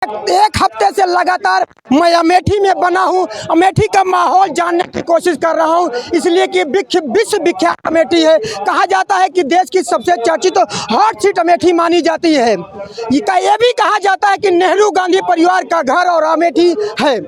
एक हफ्ते से लगातार मैं अमेठी में बना हूँ। अमेठी का माहौल जानने की कोशिश कर रहा हूँ, इसलिए कि विश्व विख्यात अमेठी है। कहा जाता है कि देश की सबसे चर्चित हॉट सीट अमेठी मानी जाती है। ये भी कहा जाता है कि नेहरू गांधी परिवार का घर और अमेठी है,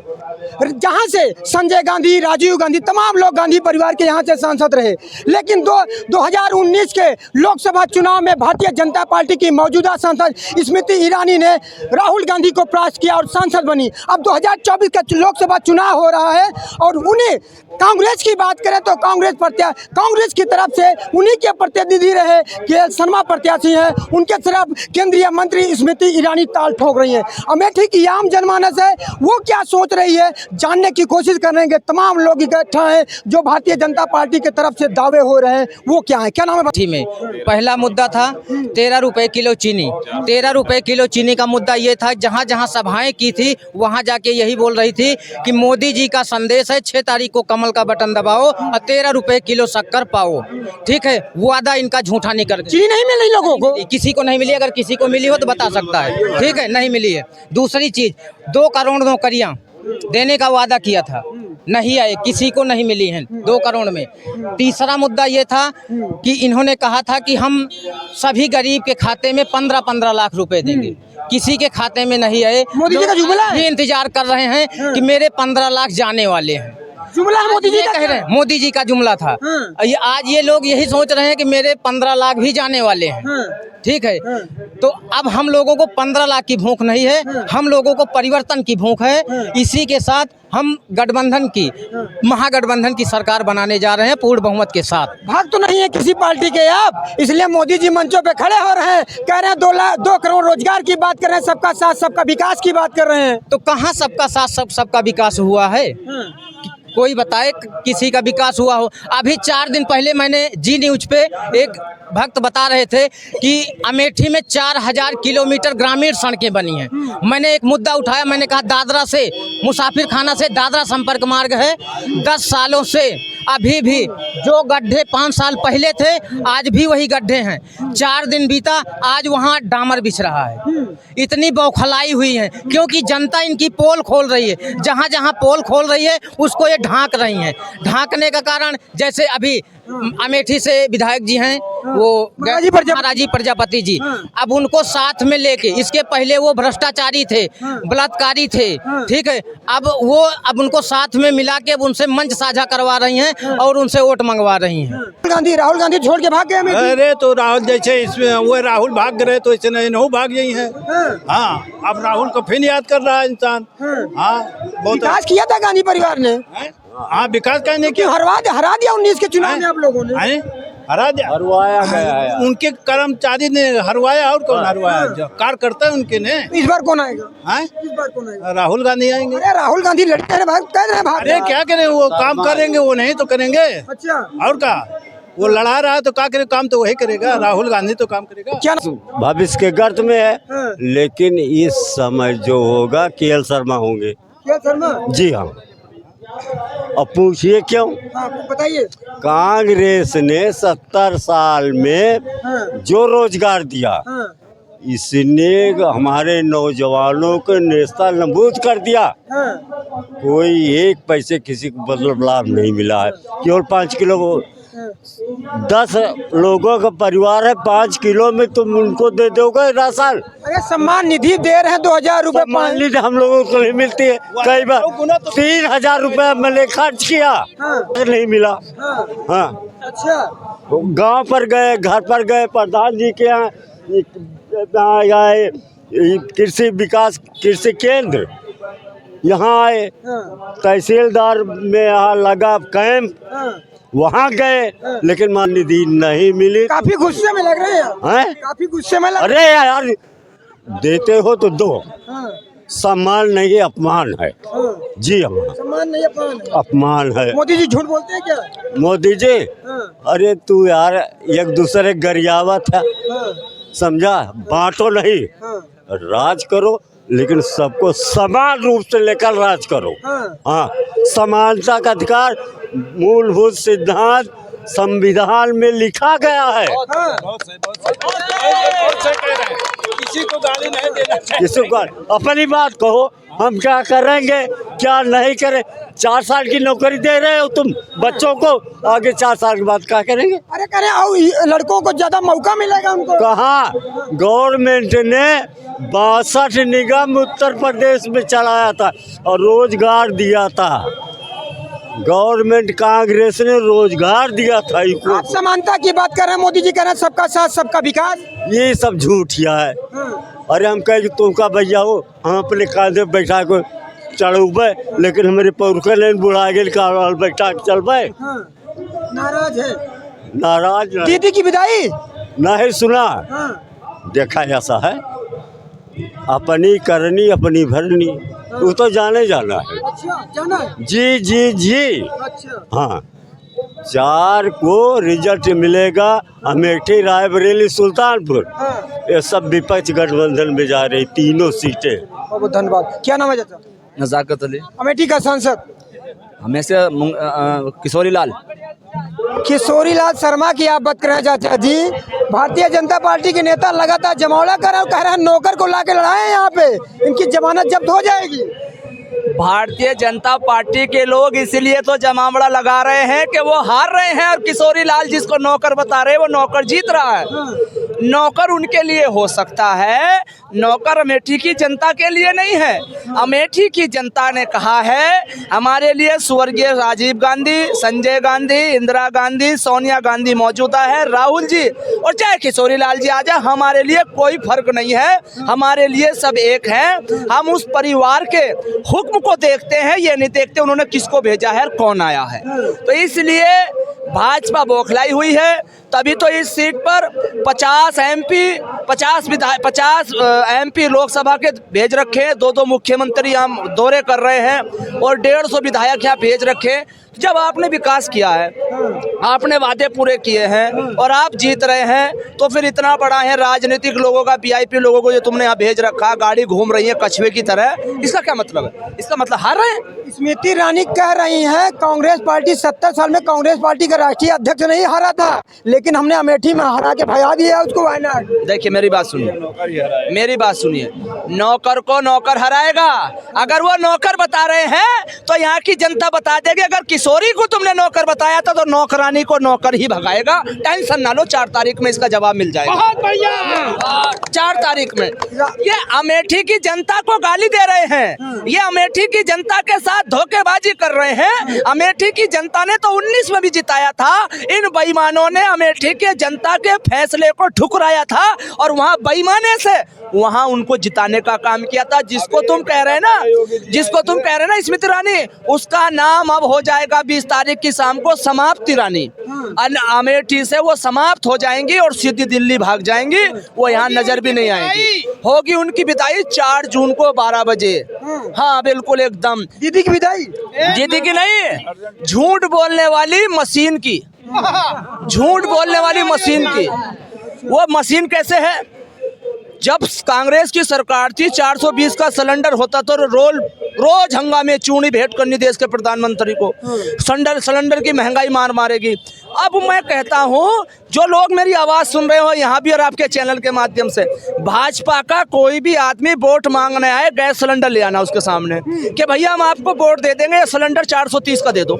जहां से संजय गांधी, राजीव गांधी, तमाम लोग गांधी परिवार के यहां से सांसद रहे। लेकिन 2019 के लोकसभा चुनाव में भारतीय जनता पार्टी की मौजूदा सांसद स्मृति ईरानी ने राहुल गांधी को परास्त किया और सांसद बनी। अब 2024 का लोकसभा चुनाव हो रहा है और उन्हें कांग्रेस की बात करें तो कांग्रेस की तरफ से उन्हीं के प्रतिनिधि रहे के शर्मा प्रत्याशी हैं, उनके तरफ केंद्रीय मंत्री स्मृति ईरानी ताल ठोक रही है। अमेठी की आम जनमानस है, वो क्या सोच रही है जानने की कोशिश करेंगे। तमाम लोग इकट्ठा हैं जो भारतीय जनता पार्टी की तरफ से दावे हो रहे हैं, वो क्या है, क्या नाम है? में पहला मुद्दा था 13 रुपए किलो चीनी। 13 रुपए किलो चीनी का मुद्दा ये था, जहाँ जहाँ सभाएं की थी वहाँ जाके यही बोल रही थी कि मोदी जी का संदेश है 6 तारीख को कमल का बटन दबाओ और 13 रुपए किलो शक्कर पाओ। ठीक है, वादा इनका झूठा निकल गया। चीनी नहीं मिली लोगों को, किसी को नहीं मिली। अगर किसी को मिली हो तो बता सकता है। ठीक है, नहीं मिली है। दूसरी चीज, 2 करोड़ नौकरियां देने का वादा किया था, नहीं आए, किसी को नहीं मिली हैं 2 करोड़ में। तीसरा मुद्दा ये था कि इन्होंने कहा था कि हम सभी गरीब के खाते में 15-15 लाख रुपए देंगे, किसी के खाते में नहीं आए। मोदी जी का जुमला है, ये इंतजार कर रहे हैं कि मेरे 15 लाख जाने वाले हैं। जुमला है मोदी जी का, कह रहे हैं मोदी जी का जुमला था। आज ये लोग यही सोच रहे हैं कि मेरे 15 लाख भी जाने वाले हैं। ठीक है, तो अब हम लोगों को 15 लाख की भूख नहीं है, हम लोगों को परिवर्तन की भूख है। इसी के साथ हम गठबंधन की, महागठबंधन की सरकार बनाने जा रहे हैं पूर्ण बहुमत के साथ। भाग तो नहीं है किसी पार्टी के आप, इसलिए मोदी जी मंचों पे खड़े हो रहे हैं, कह रहे हैं 2 करोड़ रोजगार की बात कर रहे हैं, सबका साथ सबका विकास की बात कर रहे हैं। तो कहाँ सबका साथ सबका विकास हुआ है? कोई बताए किसी का विकास हुआ हो? अभी 4 दिन पहले मैंने जी न्यूज पे एक भक्त बता रहे थे कि अमेठी में 4000 किलोमीटर ग्रामीण सड़कें बनी हैं। मैंने एक मुद्दा उठाया, मैंने कहा दादरा से, मुसाफिर खाना से दादरा संपर्क मार्ग है, 10 सालों से अभी भी जो गड्ढे 5 साल पहले थे आज भी वही गड्ढे हैं। 4 दिन बीता, आज वहाँ डामर बिछ रहा है। इतनी बौखलाई हुई है क्योंकि जनता इनकी पोल खोल रही है। जहाँ जहाँ पोल खोल रही है उसको ये ढांक रही हैं। ढांकने का कारण, जैसे अभी अमेठी से विधायक जी हैं वो राजीव प्रजापति जी, अब उनको साथ में लेके, इसके पहले वो भ्रष्टाचारी थे, बलात्कारी थे। ठीक है, अब उनको साथ में मिला के अब उनसे मंच साझा करवा रही हैं और उनसे वोट मंगवा रही हैं। राहुल गांधी छोड़ के भाग गए। अरे तो राहुल जैसे इसमें वो राहुल भाग गए तो इसने इन्हों भाग गई है। हाँ, अब राहुल को फिर याद कर रहा है इंसान। हाँ, बहुत विकास किया था गांधी परिवार ने। हाँ, विकास कहने की हरा दिया 19 के चुनाव में आप लोगों ने। हरा दिया, हरवाया गया। उनके कर्मचारी ने हरवाया, और कौन हरवाया? कार्यकर्ता उनके ने। इस बार कौन आएगा? इस बार कौन आएगा? राहुल गांधी आएंगे। अरे राहुल गांधी लड़ते हैं, भाग। अरे क्या करें, वो काम करेंगे, वो नहीं तो करेंगे। अच्छा, और क्या, वो लड़ा रहा है तो क्या करे, काम तो वही करेगा। राहुल गांधी तो काम करेगा। क्या भविष्य के गर्त में है, लेकिन इस समय जो होगा केएल शर्मा होंगे। केएल शर्मा? जी हाँ। अब पूछिए क्यों? बताइए। कांग्रेस ने 70 साल में जो रोजगार दिया, इसने हमारे नौजवानों को नेस्ता नबूद कर दिया। कोई एक पैसे किसी को मतलब लाभ नहीं मिला है। केवल 5 किलो, 10 लोगों का परिवार है, 5 किलो में तुम उनको दे दोगे राशन। अरे सम्मान निधि दे रहे हैं 2000 रुपए। सम्मान निधि हम लोगों को नहीं मिलती है। कई बार 3000 रुपए मैंने खर्च किया, नहीं मिला। हाँ, अच्छा, गांव पर गए, घर पर गए, प्रधान जी के यहाँ आए, कृषि केंद्र यहाँ आए, तहसीलदार में यहाँ लगा कैंप, वहाँ गए, लेकिन मान निधि नहीं मिली। काफी गुस्से में लग रहे हैं। काफी गुस्से में लग। अरे यार, देते हो तो दो। सम्मान नहीं, अपमान है। जी हाँ, सम्मान नहीं, अपमान है। मोदी जी झूठ बोलते हैं क्या? मोदी जी, अरे तू यार एक दूसरे गरियावत है, समझा? बांटो नहीं, राज करो, लेकिन सबको समान रूप से लेकर राज करो। हाँ, समानता का अधिकार मूलभूत सिद्धांत संविधान में लिखा गया है। किसी को गाली नहीं देना चाहिए। किसी को अपनी बात कहो, हम क्या करेंगे क्या नहीं करें। 4 साल की नौकरी दे रहे हो तुम बच्चों को, आगे 4 साल के बाद क्या करेंगे। अरे करें और लड़कों को ज्यादा मौका मिलेगा उनको। कहाँ गवर्नमेंट ने 62 निगम उत्तर प्रदेश में चलाया था और रोजगार दिया था। गवर्नमेंट कांग्रेस ने रोजगार दिया था इनको। आप समानता की बात कर रहे हैं, मोदी जी कह रहे हैं सबका साथ सबका विकास। ये सब झूठिया है। अरे हम कहे कि तुमका भैया हो, हम अपने कांधे पे बैठा को चढ़े, लेकिन हमारे पुरखा ने बुढ़ा गेल का बैठा के चलबे। नाराज है। नाराज नहीं। दीदी की विदाई नहीं सुना, देखा ऐसा है अपनी करनी अपनी भरनी, वो तो जाने जाना है। अच्छा जाना है। जी जी जी अच्छा हाँ, 4 को रिजल्ट मिलेगा। अमेठी, रायबरेली, सुल्तानपुर, ये सब विपक्ष गठबंधन में जा रही, तीनों सीटें। बहुत बहुत धन्यवाद। क्या नाम है चाचा? नज़ाकत अली। अमेठी का सांसद हमेशा किशोरी लाल। किशोरी लाल शर्मा की आप बात कर रहे हैं चाचा जी। भारतीय जनता पार्टी के नेता लगातार जमावड़ा कर रहे हैं, कह रहे हैं नौकर को लाके लड़ाए यहाँ पे, इनकी जमानत जब्त हो जाएगी। भारतीय जनता पार्टी के लोग इसलिए तो जमावड़ा लगा रहे हैं कि वो हार रहे हैं और किशोरी लाल जिसको नौकर बता रहे हैं वो नौकर जीत रहा है। नौकर उनके लिए हो सकता है, नौकर अमेठी की जनता के लिए नहीं है। अमेठी की जनता ने कहा है हमारे लिए स्वर्गीय राजीव गांधी, संजय गांधी, इंदिरा गांधी, सोनिया गांधी मौजूदा है, राहुल जी और चाहे किशोरी लाल जी आ जाए, हमारे लिए कोई फर्क नहीं है, हमारे लिए सब एक हैं। हम उस परिवार के हुक्म को देखते हैं, ये नहीं देखते उन्होंने किसको भेजा है और कौन आया है। तो इसलिए भाजपा बौखलाई हुई है, तभी तो इस सीट पर 50 MP लोकसभा के भेज रखे हैं, 2 मुख्यमंत्री हम दौरे कर रहे हैं और 150 विधायक यहाँ भेज रखे हैं। जब आपने विकास किया है, आपने वादे पूरे किए हैं और आप जीत रहे हैं, तो फिर इतना बड़ा है राजनीतिक लोगों का, VIP लोगों को जो तुमने यहाँ भेज रखा, गाड़ी घूम रही है कछुए की तरह, इसका क्या मतलब है? इसका मतलब हार रहे हैं। स्मृति ईरानी कह रही हैं कांग्रेस पार्टी 70 साल में कांग्रेस पार्टी का राष्ट्रीय अध्यक्ष नहीं हारा था, लेकिन हमने अमेठी में हरा के भगा दिया उसको वायनाड। देखिए मेरी बात सुनिए, मेरी बात सुनिए, नौकर को नौकर हराएगा। अगर वो नौकर बता रहे हैं तो यहाँ की जनता बता देगी। अगर किशोरी को तुमने नौकर बताया था तो नौकरानी को नौकर ही भगाएगा। टेंशन ना लो, 4 तारीख में इसका जवाब मिल जाएगा। बहुत बढ़िया। 4 तारीख में ये अमेठी की जनता को गाली दे रहे हैं, ये अमेठी की जनता के साथ धोखेबाजी कर रहे हैं। अमेठी की जनता ने तो 19 में भी जिताया था, इन बेईमानों ने अमेठी के जनता के फैसले को ठुकराया था और वहाँ बेईमाने से वहाँ उनको जिताने का काम किया था। जिसको तुम कह रहे हैं ना स्मृति ईरानी, उसका नाम अब हो जाएगा 20 तारीख की शाम को समाप्ति ईरानी। अमेठी से वो समाप्त हो जाएंगी और सीधी दिल्ली भाग जाएंगी, वो यहाँ नजर भी नहीं आएंगी। होगी उनकी विदाई 4 जून को 12 बजे। हाँ बिल्कुल एकदम। दीदी की विदाई दीदी की नहीं, झूठ बोलने वाली मशीन की, झूठ बोलने वाली मशीन की। वो मशीन कैसे है? जब कांग्रेस की सरकार थी 420 का सिलेंडर होता तो रोज हंगामे चूनी भेंट करनी देश के प्रधानमंत्री को, सिलेंडर की महंगाई मार मारेगी। अब मैं कहता हूं, जो लोग मेरी आवाज़ सुन रहे हो यहाँ भी और आपके चैनल के माध्यम से, भाजपा का कोई भी आदमी वोट मांगने आए, गैस सिलेंडर ले आना उसके सामने कि भैया हम आपको वोट दे देंगे, सिलेंडर 430 का दे दो,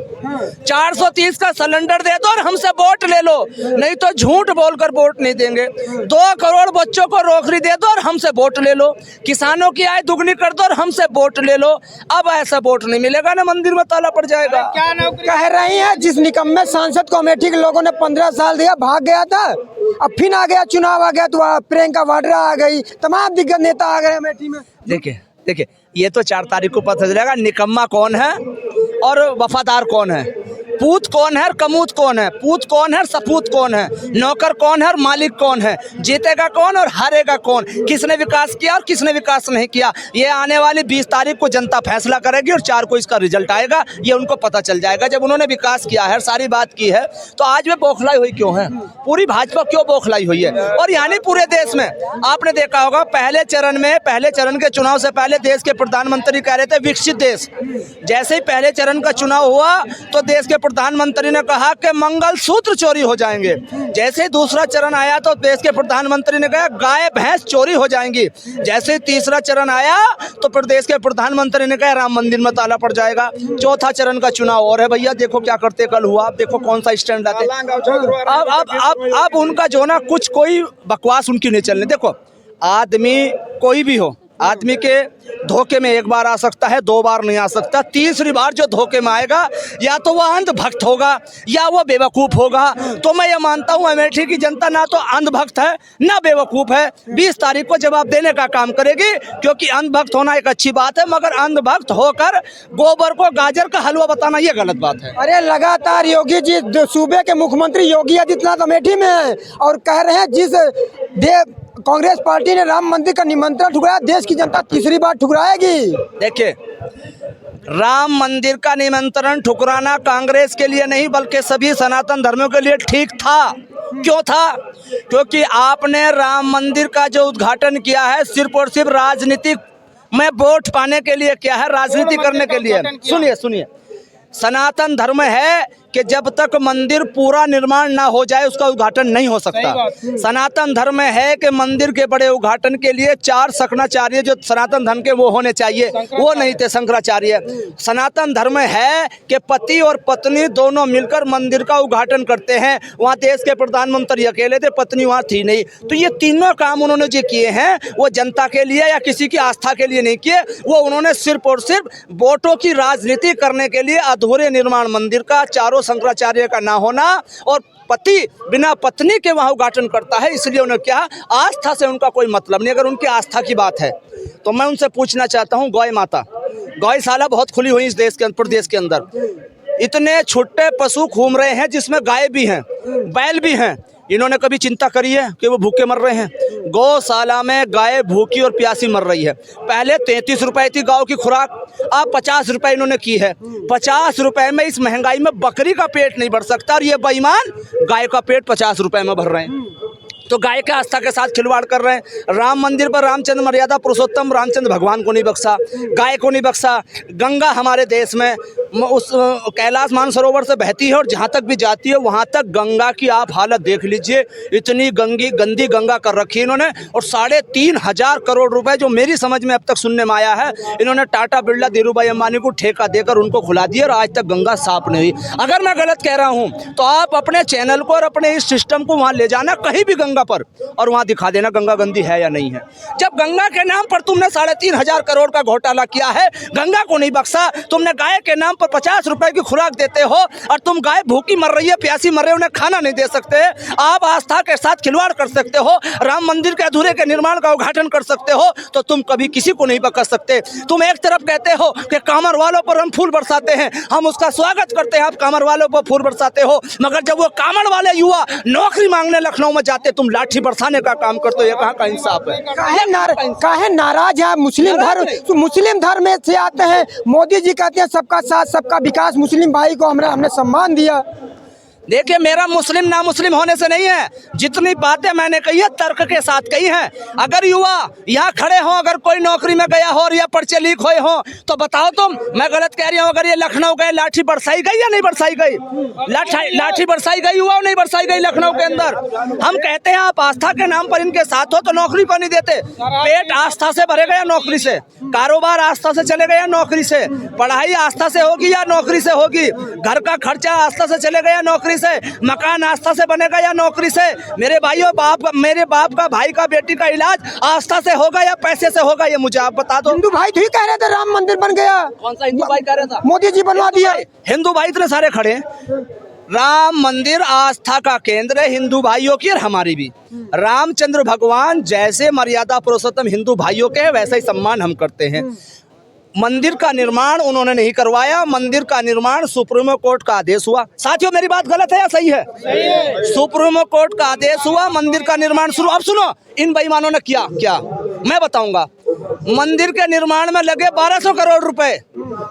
430 का सिलेंडर दे दो और हमसे वोट ले लो, नहीं तो झूठ बोलकर वोट नहीं देंगे। 2 करोड़ बच्चों को नौकरी दे दो और हमसे वोट ले लो, किसानों की आय दुगनी कर दो और हमसे वोट ले लो। अब ऐसा वोट नहीं मिलेगा ना, मंदिर में ताला पड़ जाएगा। कह रही है जिस निकम्मे सांसद को अमेठी के लोगों ने 15 साल दिया, भाग गया था, अब फिर आ गया, चुनाव आ गया तो प्रियंका वाड्रा आ गई, तमाम दिग्गज नेता आ गए अमेठी में। देखिए ये तो 4 तारीख को पता चलेगा निकम्मा कौन है और वफादार कौन है, पूत कौन है और कमूत कौन है, पूत कौन है और सपूत कौन है, नौकर कौन है और मालिक कौन है, जीतेगा कौन और हारेगा कौन, किसने विकास किया और किसने विकास नहीं किया, ये आने वाली 20 तारीख को जनता फैसला करेगी और 4 को इसका रिजल्ट आएगा। ये उनको पता चल जाएगा। जब उन्होंने विकास किया है, सारी बात की है, तो आज वे बौखलाई हुई क्यों है, पूरी भाजपा क्यों बौखलाई हुई है। और यानी पूरे देश में आपने देखा होगा, पहले चरण के चुनाव से पहले देश के प्रधानमंत्री कह रहे थे विकसित देश, जैसे ही पहले चरण का चुनाव हुआ तो देश के प्रधानमंत्री ने कहा कि मंगल सूत्र चोरी हो जाएंगे। जैसे ही दूसरा चरण आया तो देश के प्रधानमंत्री ने कहा गाय भैंस चोरी हो जाएंगी। जैसे ही तीसरा चरण आया तो प्रदेश के प्रधानमंत्री ने कहा राम मंदिर में ताला पड़ जाएगा। चौथा चरण का चुनाव और है भैया, देखो क्या करते कल हुआ, आप देखो कौन सा स्टैंड आते। अब उनका जो ना कुछ कोई बकवास उनकी नहीं चलने। देखो आदमी कोई भी हो, आदमी के धोखे में एक बार आ सकता है, 2 बार नहीं आ सकता। तीसरी बार जो धोखे में आएगा या तो वह अंधभक्त होगा या वो बेवकूफ़ होगा। तो मैं ये मानता हूँ अमेठी की जनता ना तो अंधभक्त है ना बेवकूफ़ है। 20 तारीख को जवाब देने का काम करेगी, क्योंकि अंधभक्त होना एक अच्छी बात है, मगर अंधभक्त होकर गोबर को गाजर का हलवा बताना ये गलत बात है। अरे लगातार योगी जी सूबे के मुख्यमंत्री योगी आदित्यनाथ अमेठी में हैं और कह रहे हैं जिस कांग्रेस पार्टी ने राम मंदिर का निमंत्रण ठुकराया, देश की जनता तीसरी बार ठुकराएगी। देखिए, राम मंदिर का निमंत्रण ठुकराना कांग्रेस के लिए नहीं बल्कि सभी सनातन धर्मों के लिए ठीक था। क्यों था? क्योंकि आपने राम मंदिर का जो उद्घाटन किया है सिर्फ और सिर्फ राजनीतिक में वोट पाने के लिए किया है, राजनीति करने के लिए। सुनिए, सनातन धर्म है कि जब तक मंदिर पूरा निर्माण ना हो जाए उसका उद्घाटन नहीं हो सकता। सनातन धर्म है कि मंदिर के बड़े उद्घाटन के लिए 4 शंकराचार्य जो सनातन धर्म के वो होने चाहिए, वो नहीं थे शंकराचार्य। सनातन धर्म है कि पति और पत्नी दोनों मिलकर मंदिर का उद्घाटन करते हैं। वहाँ देश के प्रधानमंत्री अकेले थे, पत्नी वहाँ थी नहीं। तो ये तीनों काम उन्होंने जो किए हैं वो जनता के लिए या किसी की आस्था के लिए नहीं किए, वो उन्होंने सिर्फ और सिर्फ वोटों की राजनीति करने के लिए अधूरे निर्माण मंदिर का, चारों शंकराचार्य का ना होना और पति बिना पत्नी के वहाँ उद्घाटन करता है, इसलिए उन्हें क्या आस्था से उनका कोई मतलब नहीं। अगर उनकी आस्था की बात है तो मैं उनसे पूछना चाहता हूँ, गौ माता गौशाला बहुत खुली हुई इस देश के प्रदेश के अंदर, इतने छोटे पशु घूम रहे हैं जिसमें गाय भी हैं, बैल भी हैं। इन्होंने कभी चिंता करी है कि वो भूखे मर रहे हैं? गौशाला में गाय भूखी और प्यासी मर रही है। पहले 33 रुपए थी गाँव की खुराक, अब 50 रुपए इन्होंने की है। 50 रुपए में इस महंगाई में बकरी का पेट नहीं भर सकता और ये बेईमान गाय का पेट 50 रुपए में भर रहे हैं। तो गाय के आस्था के साथ खिलवाड़ कर रहे हैं। राम मंदिर पर रामचंद्र मर्यादा पुरुषोत्तम रामचंद्र भगवान को नहीं बख्शा, गाय को नहीं बख्शा। गंगा हमारे देश में उस कैलाश मानसरोवर से बहती है और जहाँ तक भी जाती है वहाँ तक गंगा की आप हालत देख लीजिए। इतनी गंदी गंगा कर रखी है इन्होंने। और 3,500 करोड़ रुपए जो मेरी समझ में अब तक सुनने में आया है, इन्होंने टाटा बिरला धीरूभाई अंबानी को ठेका देकर उनको खुला दिया और आज तक गंगा साफ नहीं हुई। अगर मैं गलत कह रहा हूँ तो आप अपने चैनल को और अपने इस सिस्टम को वहाँ ले जाना कहीं भी गंगा पर और वहां दिखा देना गंगा गंदी है या नहीं है। जब गंगा के नाम पर तुमने 3,500 करोड़ का घोटाला किया है, गंगा को नहीं बख्शा, तुमने गाय के नाम पर 50 रुपए की खुराक देते हो और तुम गाय भूखी मर रही है, प्यासी मर रही है, उन्हें खाना नहीं दे सकते। आप आस्था के साथ खिलवाड़ कर सकते हो, राम मंदिर के अधूरे के निर्माण का उद्घाटन कर सकते हो, तो तुम कभी किसी को नहीं पकड़ सकते। तुम एक तरफ कहते हो कि कामर वालों पर हम फूल बरसाते हैं, हम उसका स्वागत करते हैं, आप कामर वालों पर फूल बरसाते हो, मगर जब वो कामर वाले युवा नौकरी मांगने लखनऊ में जाते तुम लाठी बरसाने का काम करते हो। ये कहाँ का इंसाफ है? काहे नाराज है? मुस्लिम धर्म से आते हैं। मोदी जी कहते हैं सबका साथ सबका विकास, मुस्लिम भाई को हमने सम्मान दिया। देखिए, मेरा मुस्लिम ना मुस्लिम होने से नहीं है, जितनी बातें मैंने कही है तर्क के साथ कही हैं। अगर युवा यहाँ खड़े हों, अगर कोई नौकरी में गया हो और या पर्चे लीक हुए हों तो बताओ तुम, मैं गलत कह रही हूँ? अगर ये लखनऊ गए, लाठी बरसाई गई या नहीं बरसाई गई? लाठी बरसाई गई युवा नहीं बरसाई गई लखनऊ के अंदर? हम कहते हैं आप आस्था के नाम पर इनके साथ हो तो नौकरी को नहीं देते। पेट आस्था से भरेगा या नौकरी से? कारोबार आस्था से चलेगा या नौकरी से? पढ़ाई आस्था से होगी या नौकरी से होगी? घर का खर्चा आस्था से चलेगा या नौकरी से? मकान आस्था से बनेगा या नौकरी से? मेरे भाइयों, मेरे बाप का, भाई का, बेटी का इलाज आस्था से होगा या पैसे से होगा? ये मुझे आप बता दो। हिंदू भाई तो ही कह रहे थे राम मंदिर बन गया। कौन सा हिंदू भाई कह रहा था? मोदी जी बनवा दिया। हिंदू भाई इतने सारे खड़े हैं। राम मंदिर आस्था का केंद्र है, हिंदू भाइयों की और हमारी भी। रामचंद्र भगवान जैसे मर्यादा पुरुषोत्तम हिंदू भाइयों के वैसा ही सम्मान हम करते हैं। मंदिर का निर्माण उन्होंने नहीं करवाया, मंदिर का निर्माण सुप्रीमो कोर्ट का आदेश हुआ। साथियों, मेरी बात गलत है या सही है? सुप्रीमो कोर्ट का आदेश हुआ, मंदिर का निर्माण शुरू। अब सुनो, इन बेईमानों ने किया क्या मैं बताऊंगा। मंदिर के निर्माण में लगे 1200 करोड़ रुपए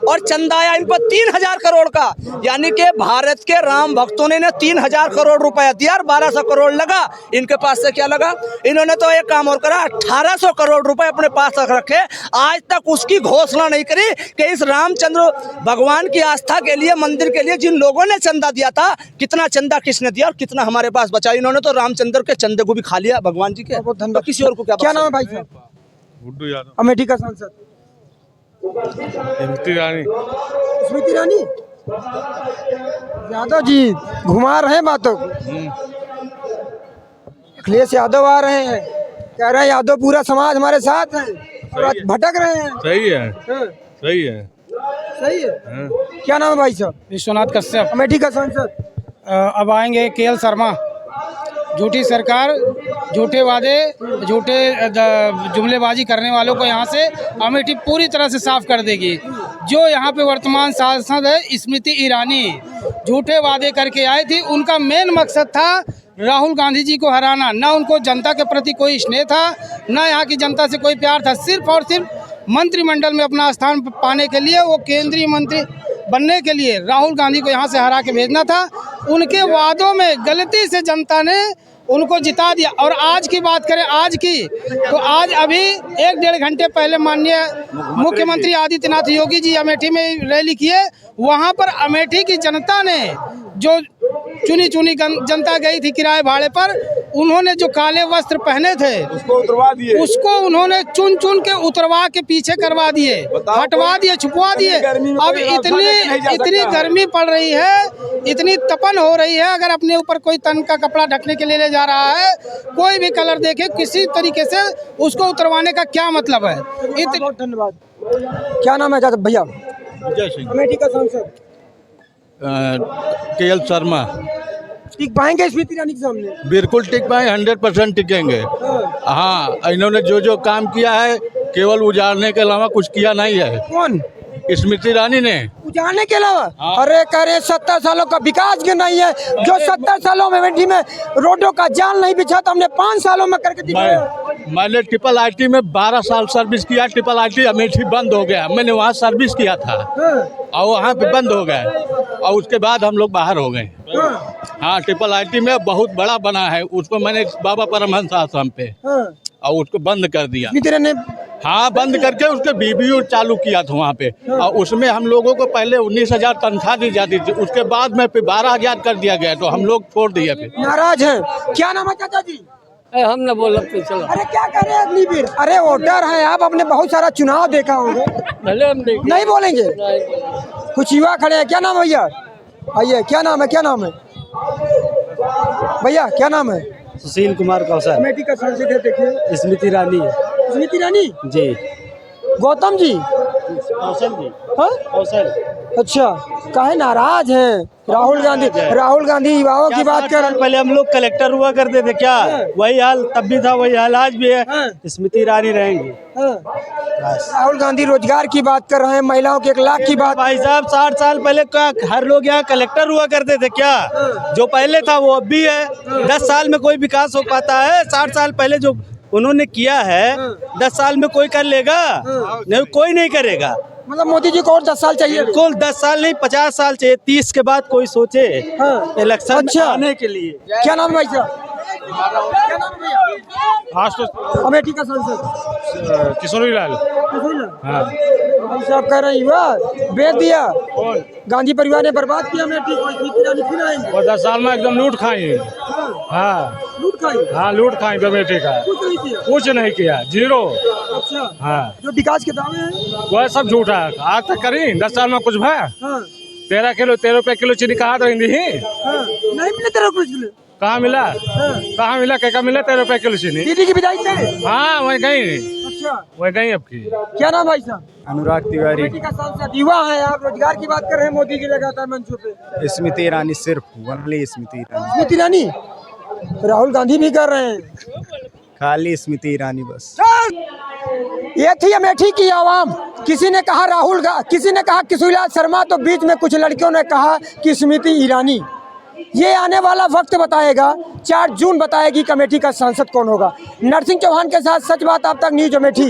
और चंदा आया इन पर 3000 करोड़ का, यानी कि भारत के राम भक्तों ने 3000 करोड़ रुपया दिया और 1200 करोड़ लगा। इनके पास से क्या लगा? इन्होंने तो एक काम और करा, 1800 करोड़ रुपए अपने पास रखे। आज तक उसकी घोषणा नहीं करी कि इस रामचंद्र भगवान की आस्था के लिए, मंदिर के लिए जिन लोगों ने चंदा दिया था, कितना चंदा किसने दिया और कितना हमारे पास बचा। इन्होंने तो रामचंद्र के चंदे को भी खा लिया भगवान जी के, बहुत धन्यवाद। तो किसी और को क्या नाम है भाई साहब? गुड्डू यादव। अमेठी का सांसद स्मृति ईरानी। स्मृति ईरानी यादव जी घुमा रहे हैं बातों को। अखिलेश यादव आ रहे हैं, कह रहे हैं यादव पूरा समाज हमारे साथ है और आज भटक रहे हैं। सही है, हाँ, सही है। सही है। हाँ। क्या नाम है भाई साहब? विश्वनाथ कश्यप। अमेठी का सांसद अब आएंगे केएल शर्मा। झूठी सरकार, झूठे वादे, झूठे जुमलेबाजी करने वालों को यहाँ से अमेठी पूरी तरह से साफ कर देगी। जो यहाँ पे वर्तमान सांसद है स्मृति ईरानी, झूठे वादे करके आई थी। उनका मेन मकसद था राहुल गांधी जी को हराना। ना उनको जनता के प्रति कोई स्नेह था, ना यहाँ की जनता से कोई प्यार था। सिर्फ और सिर्फ मंत्रिमंडल में अपना स्थान पाने के लिए, वो केंद्रीय मंत्री बनने के लिए राहुल गांधी को यहाँ से हरा के भेजना था। उनके वादों में गलती से जनता ने उनको जिता दिया। और आज की बात करें, आज की, तो आज अभी 1-1.5 घंटे पहले माननीय मुख्यमंत्री आदित्यनाथ योगी जी अमेठी में रैली किए। वहाँ पर अमेठी की जनता ने, जो चुनी चुनी जनता गई थी किराए भाड़े पर, उन्होंने जो काले वस्त्र पहने थे उसको उतरवा दिए, उसको उन्होंने चुन चुन के उतरवा के पीछे करवा दिए, हटवा दिए, छुपवा दिए। अब इतनी गर्मी पड़ रही है, इतनी तपन हो रही है, अगर अपने ऊपर कोई तन का कपड़ा ढकने के लिए ले जा रहा है, कोई भी कलर देखे, किसी तरीके से उसको उतरवाने का क्या मतलब है? बहुत धन्यवाद। क्या नाम है चाचा भैया? विजय सिंह। अमेठी का सांसद केएल शर्मा। टिक पाएंगे स्मृति ईरानी के सामने? बिल्कुल टिक पाए, 100% टिकेंगे। हाँ, इन्होंने जो काम किया है केवल उजाड़ने के अलावा कुछ किया नहीं है। कौन? स्मृति ईरानी ने उजाड़ने के अलावा? अरे करे 70 सालों का विकास क्यों नहीं है? जो 70 सालों में अमेठी में रोडों का जाल नहीं बिछा था, हमने 5 सालों में करके दिखाया। मैंने ट्रिपल आईटी में 12 साल सर्विस किया। ट्रिपल आईटी अमेठी बंद हो गया, मैंने वहाँ सर्विस किया था और वहाँ पे बंद हो गया और उसके बाद हम लोग बाहर हो गए। हाँ, ट्रिपल आईटी में बहुत बड़ा बना है, उसको मैंने बाबा परमहंस आश्रम पे और उसको बंद कर दिया। हाँ, बंद करके उसके बीबीयू चालू किया था वहाँ पे और उसमें हम लोगों को पहले 19,000 तनख्वाह दी जाती थी, उसके बाद में 12,000 कर दिया गया, तो हम लोग छोड़ दिए। फिर नाराज है? क्या नाम है चाचा जी? हम न बोल सकते, चलो। अरे क्या कर रहे हैं अग्निवीर? अरे वोटर है आप, आपने बहुत सारा चुनाव देखा होगा। भले हम नहीं बोलेंगे? कुछ युवा खड़े हैं। क्या नाम है भैया? आइए, क्या नाम है? क्या नाम है भैया? क्या नाम है? सुशील कुमार कौशल। अमेठी का सांसद है, देखिए स्मृति ईरानी। स्मृति ईरानी जी। गौतम जी? कौशल जी। हाँ? कौशल। अच्छा, काहे नाराज हैं? राहुल गांधी युवाओं की बात कर। पहले हम लोग कलेक्टर हुआ करते थे क्या? वही हाल तब भी था, वही हाल आज भी है। स्मृति ईरानी रहेंगी। राहुल गांधी रोजगार की बात कर रहे हैं, महिलाओं के 1 लाख की बात। भाई साहब 60 साल पहले क्या हर लोग यहाँ कलेक्टर हुआ करते थे क्या? जो पहले था वो अब भी है। 10 साल में कोई विकास हो पाता है? 60 साल पहले जो उन्होंने किया है 10 साल में कोई कर लेगा? नहीं, कोई नहीं करेगा। मतलब मोदी जी को और 10 साल चाहिए? बिल्कुल 10 साल नहीं, 50 साल चाहिए। 30 के बाद कोई सोचे इलेक्शन में आने के लिए। क्या नाम है भाई साहब? क्या नाम है भैया? अमेठी का सांसद किशोरी लाल। हाँ। भाई साहब कह रहे हैं युवा बेच दिया, गांधी परिवार ने बर्बाद किया अमेठी को, स्मृति ईरानी फिर आएंगे। वो 10 साल में एकदम लूट खाई। हाँ, लूट खाई। हाँ, लूट खाई अमेठी का। कुछ नहीं किया? कुछ नहीं किया, जीरो। अच्छा। हाँ, जो विकास के दावे हैं वह सब झूठा है। आज तक करी 10 साल में कुछ भय? हाँ। 13 रुपए किलो चीनी कहा तो हिंदी ही नहीं मिले 13 रुपए किलो? कहाँ मिला? कहाँ मिला? क्या मिला 13 रुपए किलो चीनी? दीदी की विदाई थे? हाँ, वही गई। अच्छा, वही गई अब की। क्या नाम भाई साहब? अनुराग तिवारी। अमेठी का सांसद युवा है आप, रोजगार की बात कर रहे हैं मोदी जी लगातार मंचों पे। स्मृति ईरानी, सिर्फ ओनली स्मृति ईरानी। स्मृति ईरानी? राहुल गांधी भी कर रहे हैं, खाली स्मृति ईरानी बस। ये थी अमेठी की आवाम। किसी ने कहा किसी ने कहा किशोरीलाल शर्मा, तो बीच में कुछ लड़कियों ने कहा कि स्मृति ईरानी। ये आने वाला वक्त बताएगा, 4 जून बताएगी कि अमेठी का सांसद कौन होगा। नरसिंह चौहान के साथ सच बात आप तक न्यूज अमेठी।